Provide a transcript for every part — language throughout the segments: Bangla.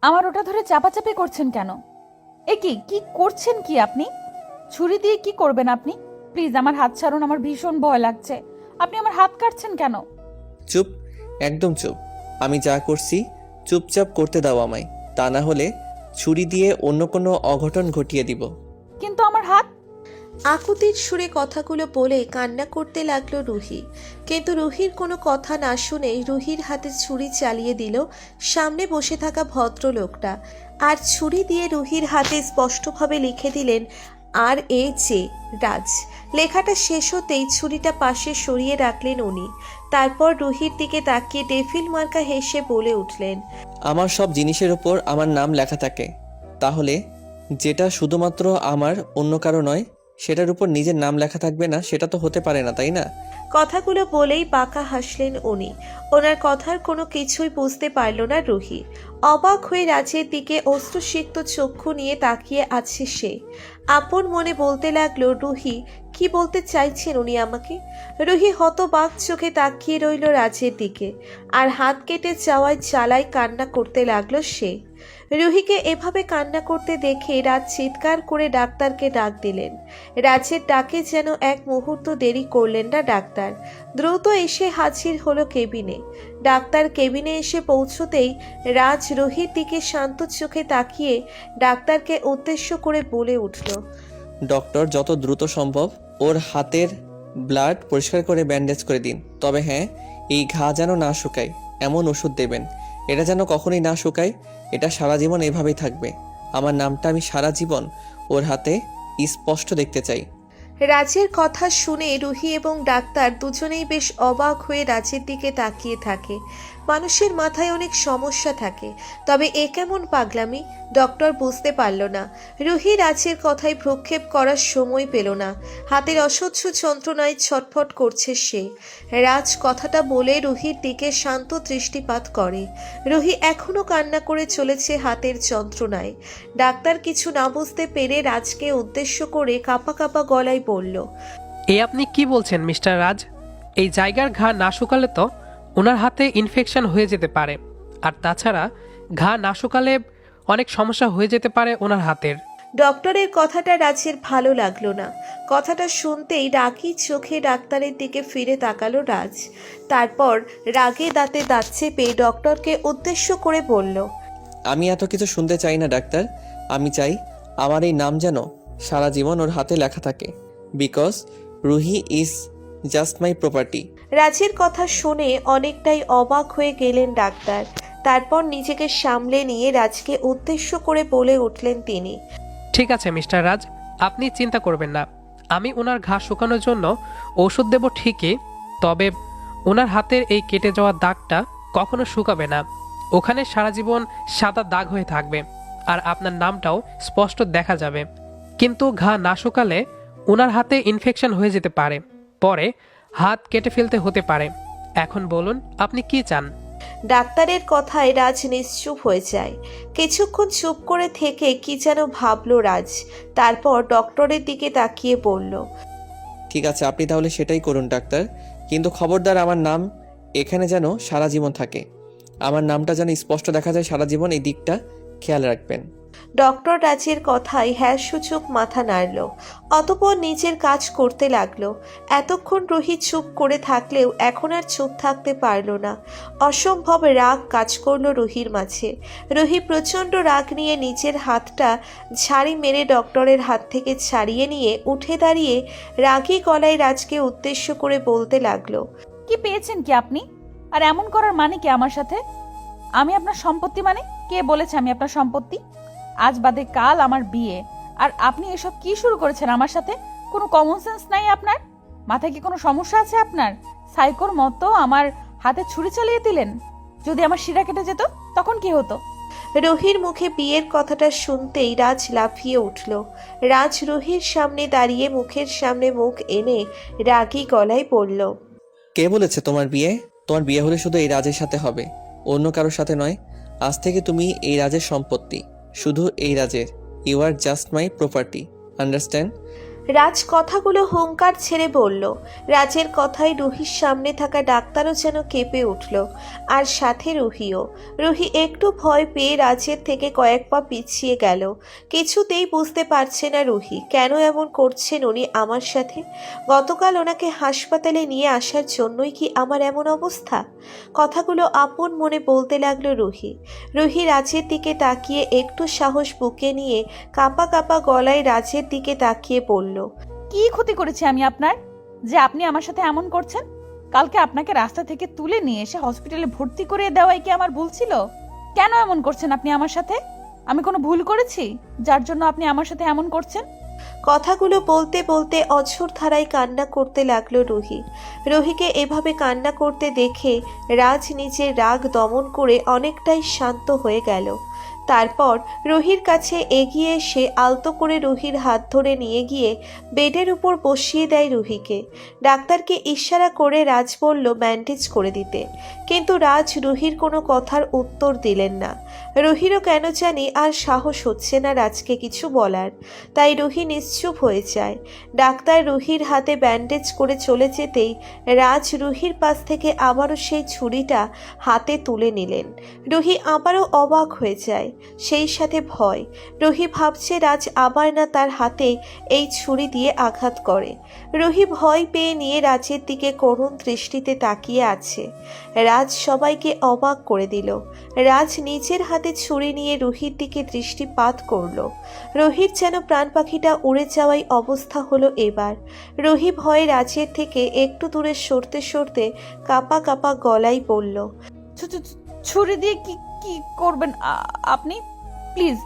আমার ওটা ধরে চাপাচাপি করছেন কেন? এ কি কি করছেন কি আপনি? ছুরি দিয়ে কি করবেন আপনি? প্লিজ আমার হাত ছাড়ুন, আমার ভীষণ ভয় লাগছে। আপনি আমার হাত কাটছেন কেন? চুপ, একদম চুপ। আমি যা করছি চুপচাপ করতে দাও আমায়, তা না হলে ছুরি দিয়ে অন্য কোনো অঘটন ঘটিয়ে দিব। কিন্তু আমার হাত। আকুতির সুরে কথাগুলো বলে কান্না করতে লাগলো রুহি। কিন্তু রুহির কোনো কথা না শুনেই রুহির হাতে ছুরি চালিয়ে দিল সামনে বসে থাকা ভদ্রলোকটা। আর ছুরি দিয়ে রুহির হাতে স্পষ্টভাবে লিখে দিলেন RAJ, রাজ। লেখাটা শেষ হতেই ছুরিটা পাশে সরিয়ে রাখলেন উনি। তারপর রুহির দিকে তাকিয়ে ডেভিল মার্কা হেসে বলে উঠলেন, আমার সব জিনিসের উপর আমার নাম লেখা থাকে, তাহলে যেটা শুধুমাত্র আমার, অন্য কারো নয়, সেটার উপর নিজের নাম লেখা থাকবে না? সেটা তো হতে পারে না, তাই না? কথাগুলো বলেই বাঁকা হাসলেন উনি। ওনার কথার কোনো কিছুই বুঝতে পারল না রুহি। অবাক হয়ে রাজের দিকে অশ্রুসিক্ত চক্ষু নিয়ে তাকিয়ে আছে সে। আপন মনে বলতে লাগলো, রুহি কি বলতে চাইছেন উনি আমাকে? রুহি হতবাক চোখে তাকিয়ে রইল রাজের দিকে। আর হাত কেটে যাওয়ায় জ্বালায় কান্না করতে লাগলো সে। রুহিকে এভাবে কান্না করতে দেখে রাজ চিৎকার করে ডাক্তারকে ডাক দিলেন। রাজের ডাকে যেন এক মুহূর্ত দেরি করলেন না ডাক্তার। দ্রুত এসে হাজির হলো কেবিনে। ডাক্তার কেবিনে এসে পৌঁছতেই রাজ রুহির দিকে শান্ত চোখে তাকিয়ে ডাক্তারকে উদ্দেশ্য করে বলে উঠল, ডক্টর, যত দ্রুত সম্ভব ওর হাতের ব্লাড পরিষ্কার করে ব্যান্ডেজ করে দিন। তবে হ্যাঁ, এই ঘা যেন না শুকায় এমন ওষুধ দেবেন। এটা যেন কখনোই না শুকায়, এটা সারা জীবন এভাবেই থাকবে। আমার নামটা আমি সারা জীবন ওর হাতে স্পষ্ট দেখতে চাই। রাজের কথা শুনে রুহি এবং ডাক্তার দুজনেই বেশ অবাক হয়ে রাজের দিকে তাকিয়ে থাকে। মানুষের মাথায় অনেক সমস্যা থাকে, তবে এ কেমন পাগলামি ডক্টর বুঝতে পারল না। রুহি রাজের কথায় ভ্রুক্ষেপ করার সময় পেল না। হাতের অসহ্য যন্ত্রণায় ছটফট করছে সে। রাজ কথাটা বলে রুহির দিকে শান্ত দৃষ্টিপাত করে। রুহি এখনো কান্না করে চলেছে হাতের যন্ত্রণায়। ডাক্তার কিছু না বুঝতে পেরে রাজকে উদ্দেশ্য করে কাঁপা কাঁপা গলায় বলল, এ আপনি কি বলছেন মিস্টার রাজ? এই জায়গার ঘা না শুকালে তো ওনার হাতে ইনফেকশন হয়ে যেতে পারে। আর তাছাড়া ঘা না শুকালে অনেক সমস্যা হয়ে যেতে পারে ওনার হাতের। ডক্টরের কথাটা রাজের ভালো লাগলো না। কথাটা শুনতেই রাগী চোখে ডাক্তারের দিকে ফিরে তাকালো রাজ। তারপর রাগে দাঁতে দাঁত চেপে ডক্টরকে উদ্দেশ্য করে বলল, আমি এত কিছু শুনতে চাই না ডাক্তার। আমি চাই আমার এই নাম যেন সারা জীবন ওর হাতে লেখা থাকে, because Ruhi is just my property. রাজের কথা শুনে অনেকটাই অবাক হয়ে গেলেন ডাক্তার। তারপর নিজেকে সামলে নিয়ে রাজকে উদ্দেশ্য করে বলে উঠলেন তিনি, ঠিক আছে মিস্টার রাজ, আপনি চিন্তা করবেন না। আমি ওনার ঘা শুকানোর জন্য ওষুধ দেব ঠিকই, তবে ওনার হাতের এই কেটে যাওয়া দাগটা কখনো শুকাবে না। ওখানে সারা জীবন সাদা দাগ হয়ে থাকবে, আর আপনার নামটাও স্পষ্ট দেখা যাবে। কিন্তু ঘা না শুকালে ওনার হাতে ইনফেকশন হয়ে যেতে পারে, পরে হাত কেটে ফেলতে হতে পারে। এখন বলুন আপনি কি চান? ডাক্তারের কথায় রাজ নিশ্চুপ হয়ে যায়। কিছুক্ষণ চুপ করে থেকে কি যেন ভাবলো রাজ। তারপর ডক্টরের দিকে তাকিয়ে বলল, ঠিক আছে, আপনি তাহলে সেটাই করুন ডাক্তার, কিন্তু খবরদার আমার নাম এখানে যেন সারা জীবন থাকে। আমার নামটা যেন স্পষ্ট দেখা যায় সারা জীবন, এই দিকটা খেয়াল রাখবেন। ডক্টর রাজের কথায় হ্যাঁ সূচক মাথা নাড়ল। অতঃপর নিজের কাজ করতে লাগলো। এতক্ষণ রুহি চুপ করে থাকলেও এখন আর চুপ থাকতে পারল না। অসম্ভব রাগ কাজ করলো রুহির মাঝে। রুহি প্রচণ্ড রাগ নিয়ে নিজের হাতটা ঝাড়ি মেরে ডক্টরের হাত থেকে ছাড়িয়ে নিয়ে উঠে দাঁড়িয়ে রাগী গলায় রাজকে উদ্দেশ্য করে বলতে লাগলো, কি পেয়েছেন কি আপনি? আর এমন করার মানে কি আমার সাথে? আমি আপনার সম্পত্তি মানে? কে বলেছে আমি আপনার সম্পত্তি? আজ বাদে কাল আমার বিয়ে, আর আপনি এসব কি শুরু করেছেন আমার সাথে? কোনো কমন সেন্স নাই আপনার? মাথায় কি কোনো সমস্যা আছে আপনার? সাইকোর মতো আমার হাতে ছুরি চালিয়ে দিলেন। যদি আমার শিরা কেটে যেত তখন কি হতো? রুহির মুখে বিয়ের কথাটা শুনতেই রাজ লাফিয়ে উঠল। রাজ রুহির সামনে দাঁড়িয়ে মুখের সামনে মুখ এনে রাগী গলায় বলল, কে বলেছে তোমার বিয়ে? তোমার বিয়ে হলে শুধু এই রাজের সাথে হবে, অন্য কারোর সাথে নয়। আজ থেকে তুমি এই রাজের সম্পত্তি, শুধু এই রাজের। You are just my property, understand? Raj কথাগুলো হুঙ্কার ছেড়ে বলল। রাজের কথায় রুহির সামনে থাকা ডাক্তারও যেন কেঁপে উঠল, আর সাথে রুহিও। রুহি একটু ভয় পেয়ে রাজের থেকে কয়েক পা পিছিয়ে গেল। কিছুতেই বুঝতে পারছে না রুহি কেন এমন করছেন উনি আমার সাথে। গতকাল ওনাকে হাসপাতালে নিয়ে আসার জন্যই কি আমার এমন অবস্থা? কথাগুলো আপন মনে বলতে লাগলো রুহি। রুহি রাজের দিকে তাকিয়ে একটু সাহস বুকে নিয়ে কাঁপা কাঁপা গলায় রাজের দিকে তাকিয়ে বলল, কি ক্ষতি করেছি আমি আপনার, যে আপনি আমার সাথে এমন করছেন? কালকে আপনাকে রাস্তা থেকে তুলে নিয়ে এসে হসপিটালে ভর্তি করে দেওয়াই কি আমার ভুল ছিল? কেন এমন করছেন আপনি আমার সাথে? আমি কোনো ভুল করেছি যার জন্য আপনি আমার সাথে এমন করছেন? কথাগুলো বলতে বলতে অঝোর ধারায় কান্না করতে লাগলো রুহি। রুহিকে এভাবে কান্না করতে দেখে রাজ নিজের রাগ দমন করে অনেকটাই শান্ত হয়ে গেল। তারপর রুহির কাছে এগিয়ে এসে আলতো করে রুহির হাত ধরে নিয়ে গিয়ে বেডের উপর বসিয়ে দেয় রুহিকে। ডাক্তারকে ইশারা করে রাজ বলল ব্যান্ডেজ করে দিতে, কিন্তু রাজ রুহির কোনো কথার উত্তর দিলেন না। রুহিরও কেন জানি আর সাহস হচ্ছে না রাজকে কিছু বলার, তাই রুহি নিশ্চুপ হয়ে যায়। ডাক্তার রুহির হাতে ব্যান্ডেজ করে চলে যেতেই রাজ রুহির পাশ থেকে আবারও সেই ছুরিটা হাতে তুলে নিলেন। রুহি আবারও অবাক হয়ে যায়, সেই সাথে ভয়। রুহি ভাবছে রাজ আবার না তার হাতে এই ছুরি দিয়ে আঘাত করে। রুহি ভয় পেয়ে নিয়ে রাজের দিকে করুণ দৃষ্টিতে তাকিয়ে আছে। রাজ সবাইকে অবাক করে দিল। রাজ নিজের হাতে ছুরি নিয়ে রুহির দিকে দৃষ্টিপাত করল। রুহির যেন প্রাণ পাখিটা উড়ে যাওয়াই অবস্থা হলো এবার। রুহি ভয়ে রাজের থেকে একটু দূরে সরতে সরতে কাঁপা কাঁপা গলায় বলল, ছুরি দিয়ে কি কি করবেন আপনি? প্লিজ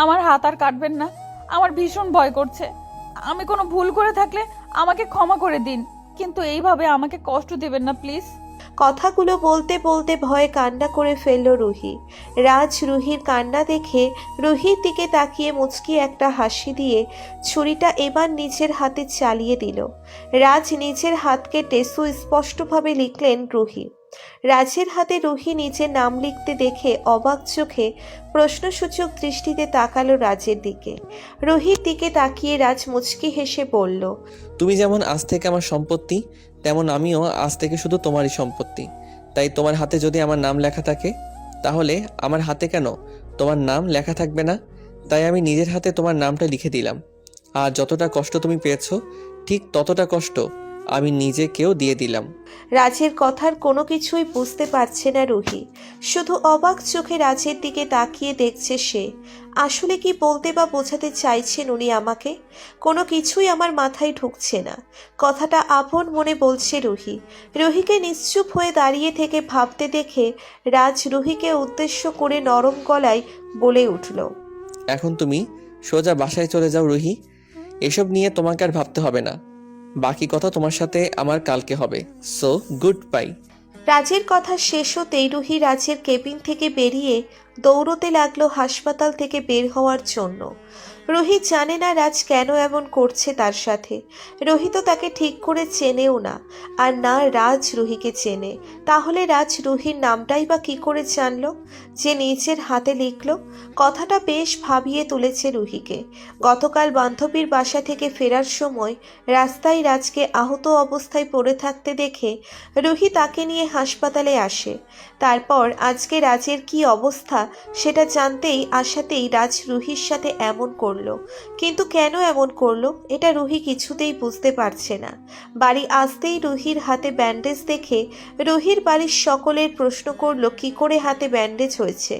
আমার হাত আর কাটবেন না, আমার ভীষণ ভয় করছে। আমি কোনো ভুল করে থাকলে আমাকে ক্ষমা করে দিন, কিন্তু এইভাবে আমাকে কষ্ট দেবেন না প্লিজ। কথাগুলো বলতে বলতে ভয়ে কান্না করে ফেলল রুহি। রাজ রুহির কান্না দেখে রুহির দিকে তাকিয়ে মুচকি একটা হাসি দিয়ে ছুরিটা এবার নিজের হাতে চালিয়ে দিল। রাজ নিজের হাত কেটে সুস্পষ্টভাবে লিখলেন রুহি। রাজের হাতে রুহি নিজের নাম লিখতে দেখে অবাক চোখে প্রশ্নসূচক দৃষ্টিতে তাকালো রাজের দিকে। রুহির দিকে তাকিয়ে রাজ মুচকি হেসে বলল, তুমি যেমন আজ থেকে আমার সম্পত্তি, তেমন আমিও আজ থেকে শুধু তোমারই সম্পত্তি। তাই তোমার হাতে যদি আমার নাম লেখা থাকে, তাহলে আমার হাতে কেন তোমার নাম লেখা থাকবে না? তাই আমি নিজের হাতে তোমার নামটা লিখে দিলাম। আর যতটা কষ্ট তুমি পেয়েছো, ঠিক ততটা কষ্ট আমি নিজেকেও দিয়ে দিলাম। রাজের কথার কোনো কিছুই বুঝতে পারছে না রুহি। শুধু অবাক চোখে রাজের দিকে তাকিয়ে দেখছে সে। আসলে কি বলতে বা বোঝাতে চাইছেন উনি আমাকে? কোনো কিছুই আমার মাথায় ঢুকছে না। কথাটা আপন মনে বলছে রুহি। রুহিকে নিশ্চুপ হয়ে দাঁড়িয়ে থেকে ভাবতে দেখে রাজ রুহিকে উদ্দেশ্য করে নরম গলায় বলে উঠল, এখন তুমি সোজা বাসায় চলে যাও রুহি। এসব নিয়ে তোমাকে আর ভাবতে হবে না। বাকি কথা তোমার সাথে আমার কালকে হবে। So good bye. রাজের কথা শেষ হতেই রুহি রাজের কেবিন থেকে বেরিয়ে দৌড়তে লাগলো হাসপাতাল থেকে বের হওয়ার জন্য। রুহি জানে না রাজ কেন এমন করছে তার সাথে। রুহি তো তাকে ঠিক করে চেনেও না, আর না রাজ রুহিকে চেনে। তাহলে রাজ রুহির নামটাই বা কি করে জানলো যে নিজের হাতে লিখলো? কথাটা বেশ ভাবিয়ে তুলেছে রুহিকে। গতকাল বান্ধবীর বাসা থেকে ফেরার সময় রাস্তায় রাজকে আহত অবস্থায় পড়ে থাকতে দেখে রুহি তাকে নিয়ে হাসপাতালে আসে। তারপর আজকে রাজের কি অবস্থা সেটা জানতেই আসাতেই রাজ রুহির সাথে এমন করলো। কিন্তু কেন এমন করলো এটা রুহি কিছুতেই বুঝতে পারছে না। বাড়ি আসতেই রুহির হাতে ব্যান্ডেজ দেখে রুহির বাড়ির সকলের প্রশ্ন করলো কি করে হাতে ব্যান্ডেজ হয়েছে।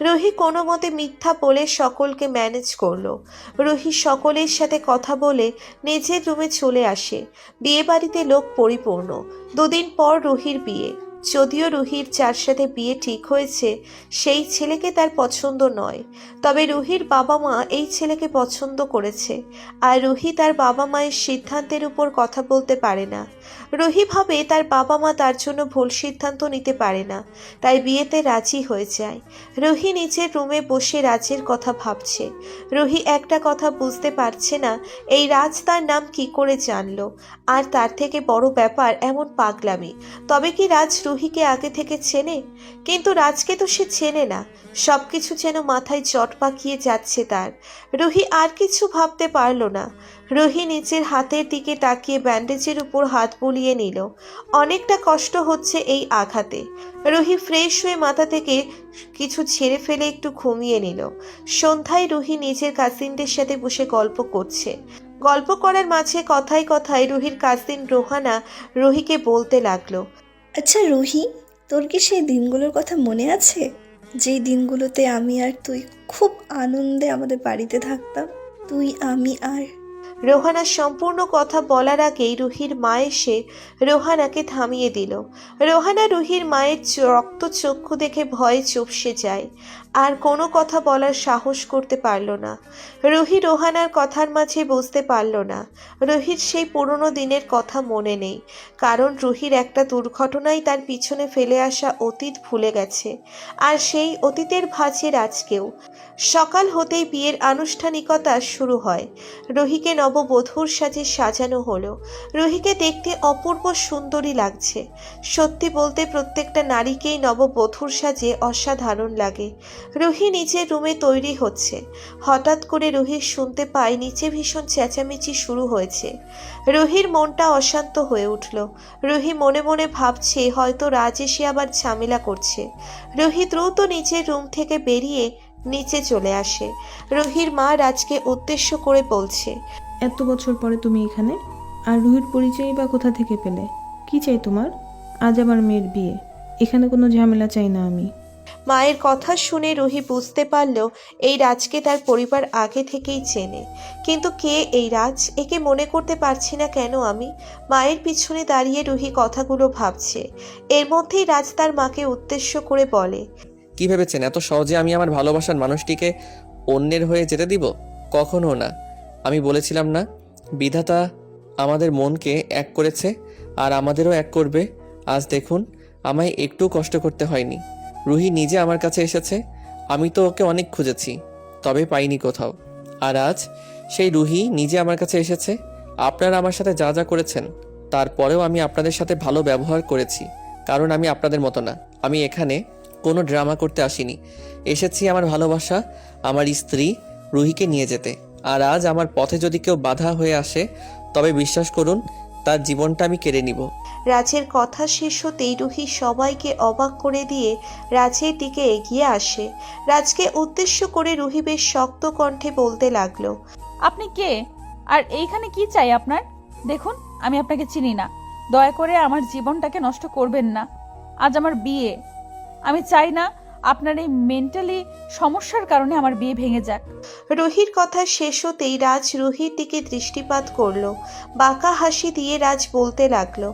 রুহি কোনো মতে মিথ্যা বলে সকলকে ম্যানেজ করলো। রুহি সকলের সাথে কথা বলে নিজের রুমে চলে আসে। বিয়ে বাড়িতে লোক পরিপূর্ণ। দুদিন পর রুহির বিয়ে। যদিও রুহির যার সাথে বিয়ে ঠিক হয়েছে সেই ছেলেকে তার পছন্দ নয়, তবে রুহির বাবা মা এই ছেলেকে পছন্দ করেছে, আর রুহি তার বাবা মায়ের সিদ্ধান্তের উপর কথা বলতে পারে না। রুহি ভাবে তার বাবা মা তার জন্য ভুল সিদ্ধান্ত নিতে পারে না, তাই বিয়েতে রাজি হয়ে যায়। রুহি নিজের রুমে বসে রাজের কথা ভাবছে। রুহি একটা কথা বুঝতে পারছে না, এই রাজ তার নাম কি করে জানলো, আর তার থেকে বড় ব্যাপার এমন পাগলামি। তবে কি রাজ রুহিকে আগে থেকে চেনে? কিন্তু রাজকে তো সে চেনে না। সবকিছু যেন মাথায় জট পাকিয়ে যাচ্ছে তার। রুহি আর কিছু ভাবতে পারল না। রুহি নিচের হাতের দিকে তাকিয়ে ব্যান্ডেজের উপর হাত বুলিয়ে নিল। অনেকটা কষ্ট হচ্ছে এই আঘাতে। রুহি ফ্রেশ হয়ে মাথা থেকে কিছু ছেড়ে ফেলে একটু ঘুমিয়ে নিল। সন্ধ্যায় রুহি নিজের কাজিনদের সাথে বসে গল্প করছে। গল্প করার মাঝে কথায় কথায় রুহির কাজিন রোহানা রুহিকে বলতে লাগলো, আচ্ছা রুহি, তোর কি সেই দিনগুলোর কথা মনে আছে, যেই দিনগুলোতে আমি আর তুই খুব আনন্দে আমাদের বাড়িতে থাকতাম, তুই, আমি আর রোহানা সম্পূর্ণ কথা বলার আগেই রুহির মা এসে রোহানাকে থামিয়ে দিল। রোহানা রুহির মায়ের রক্তচক্ষু দেখে ভয়ে চুপসে যায়, আর কোনো কথা বলার সাহস করতে পারল না। রুহি রোহানার কথার মাঝে বুঝতে পারল না রুহির সেই পুরনো দিনের কথা মনে নেই, কারণ রুহির একটা দুর্ঘটনাই তার পিছনে ফেলে আসা অতীত ভুলে গেছে, আর সেই অতীতের ভাঁজে আজকেও। সকাল হতেই বিয়ের আনুষ্ঠানিকতা শুরু হয়। রুহিকে নববধূর সাজে সাজানো হলো। রুহিকে দেখতে অপূর্ব সুন্দরী লাগছে। সত্যি বলতে প্রত্যেকটা নারীকেই নববধূর সাজে অসাধারণ লাগে। রুহি নিচের রুমে তৈরি হচ্ছে। হঠাৎ করে রুহি শুনতে পায় নিচে ভীষণ চেঁচামেচি শুরু হয়েছে। রুহির মনটা অশান্ত হয়ে উঠল। রুহি মনে মনে ভাবছে হয়তো রাজ এসে আবার ঝামেলা করছে। রুহি দ্রুত নিচের রুম থেকে বেরিয়ে নিচে চলে আসে। রুহির মা রাজকে উদ্দেশ্য করে বলছে, এত বছর পরে তুমি এখানে, আর রুহির পরিচয়ই বা কোথা থেকে পেলে? কি চাই তোমার? আজ আমার মেয়ের বিয়ে, এখানে কোনো ঝামেলা চাই না আমি। মায়ের কথা শুনে রুহি বুঝতে পারল এই রাজকে তার পরিবার আগে থেকেই চেনে। কিন্তু কে এই রাজ? একে মনে করতে পারছি না কেন আমি? মায়ের পিছনে দাঁড়িয়ে রুহি কথাগুলো ভাবছে। এর মধ্যেই রাজ তার মাকে উদ্দেশ্য করে বলে, কি ভেবেছেন এত সহজে আমি আমার ভালোবাসার মানুষটিকে অন্যের হয়ে যেতে দিব? কখনো না। আমি বলেছিলাম না, বিধাতা আমাদের মনকে এক করেছে আর আমাদেরও এক করবে। আজ দেখুন, আমায় একটু কষ্ট করতে হয়নি। রুহি নিজে আমার কাছে এসেছে। আমি তো ওকে অনেক খুঁজেছি, তবে পাইনি কোথাও। আর আজ সেই রুহি নিজে আমার কাছে এসেছে। আপনারা আমার সাথে যা যা করেছেন, তারপরেও আমি আপনাদের সাথে ভালো ব্যবহার করেছি, কারণ আমি আপনাদের মতো না। আমি এখানে কোনো ড্রামা করতে আসিনি। এসেছি আমার ভালোবাসা, আমার স্ত্রী রুহিকে নিয়ে যেতে। আর আজ আমার পথে যদি কেউ বাধা হয়ে আসে, তবে বিশ্বাস করুন তার জীবনটা আমি কেড়ে নিব। রাজের কথা শেষ হতেই রুহি সবাইকে অবাক করে দিয়ে রাজের দিকে এগিয়ে আসে। রাজকে উদ্দেশ্য করে রুহি বেশ শক্ত কণ্ঠে বলতে লাগলো, আপনি কে? আর এইখানে কি চাই আপনার? দেখুন, আমি আপনাকে চিনি না। দয়া করে আমার জীবনটাকে নষ্ট করবেন না। আজ আমার বিয়ে। আমি চাই না আপনার এই মেন্টালি সমস্যার কারণে আমার বিয়ে ভেঙে যাক। রুহির কথা শেষ হতেই রাজ রুহির দিকে দৃষ্টিপাত করলো। বাঁকা হাসি দিয়ে রাজ বলতে লাগলো,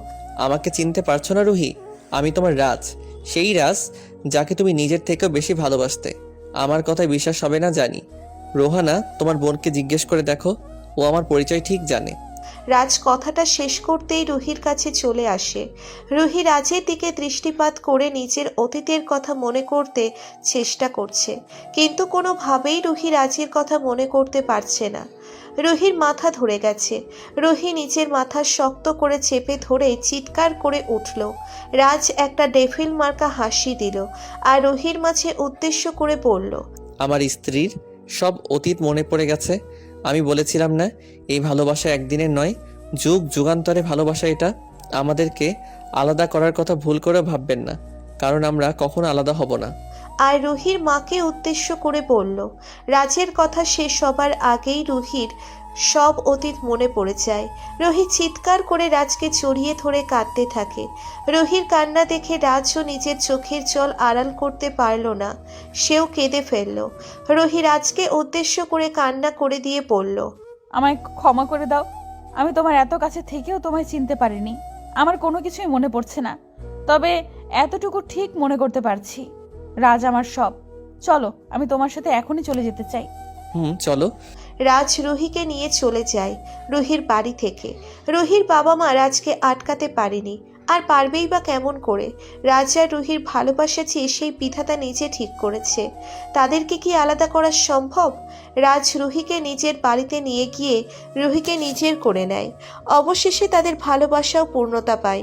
আমাকে চিনতে পারছো না রুহি? আমি তোমার রাজ, সেই রাজ যাকে তুমি নিজের থেকেও বেশি ভালোবাসতে। আমার কথায় বিশ্বাস হবে না জানি। রোহানা, তোমার বোনকে জিজ্ঞেস করে দেখো, ও আমার পরিচয় ঠিক জানে। রাজ কথাটা শেষ করতেই রুহির কাছে চলে আসে। রুহি রাজের দিকে দৃষ্টিপাত করে নিজের অতীতের কথা মনে করতে চেষ্টা করছে, কিন্তু কোনোভাবেই রুহি রাজের কথা মনে করতে পারছে না। রুহির মাথা ধরে গেছে। রুহি নিজের মাথা শক্ত করে চেপে ধরে চিৎকার করে উঠল। রাজ একটা ডেভিল মার্কা হাসি দিল আর রুহির মাঝে উদ্দেশ্য করে বলল, আমার স্ত্রীর সব অতীত মনে পড়ে গেছে। আমি বলেছিলাম না, এই ভালোবাসা একদিনের নয়, যুগ যুগান্তরে ভালোবাসা। এটা আমাদেরকে আলাদা করার কথা ভুল করে ভাববেন না, কারণ আমরা কখনো আলাদা হব না। আর রুহির মাকে উদ্দেশ্য করে বলল। রাজের কথা শেষ হবার আগেই রুহির সব অতীত মনে পড়ে যায়। রুহি চিৎকার করে রাজকে জড়িয়ে ধরে কাঁদতে থাকে। রুহির কান্না দেখে রাজও নিজের চোখের জল আড়াল করতে পারল না, সেও কেঁদে ফেলল। রুহি রাজকে উদ্দেশ্য করে কান্না করে দিয়ে বলল, আমায় ক্ষমা করে দাও। আমি তোমার এত কাছে থেকেও তোমায় চিনতে পারিনি। আমার কোনো কিছুই মনে পড়ছে না, তবে এতটুকু ঠিক মনে করতে পারছি, রাজ আমার সব। চলো, আমি তোমার সাথে এখনই চলে যেতে চাই। চলো। রাজ রুহিকে নিয়ে চলে যায় রুহির বাড়ি থেকে। রুহির বাবা মা রাজকে আটকাতে পারেনি, আর পারবেই বা কেমন করে? রাজ আর রুহির ভালোবাসা চেয়ে সেই বিধাতা নিজে ঠিক করেছে। তাদেরকে কি আলাদা করা সম্ভব? রাজ রুহিকে নিজের বাড়িতে নিয়ে গিয়ে রুহিকে নিজের করে নেয়। অবশেষে তাদের ভালোবাসাও পূর্ণতা পায়।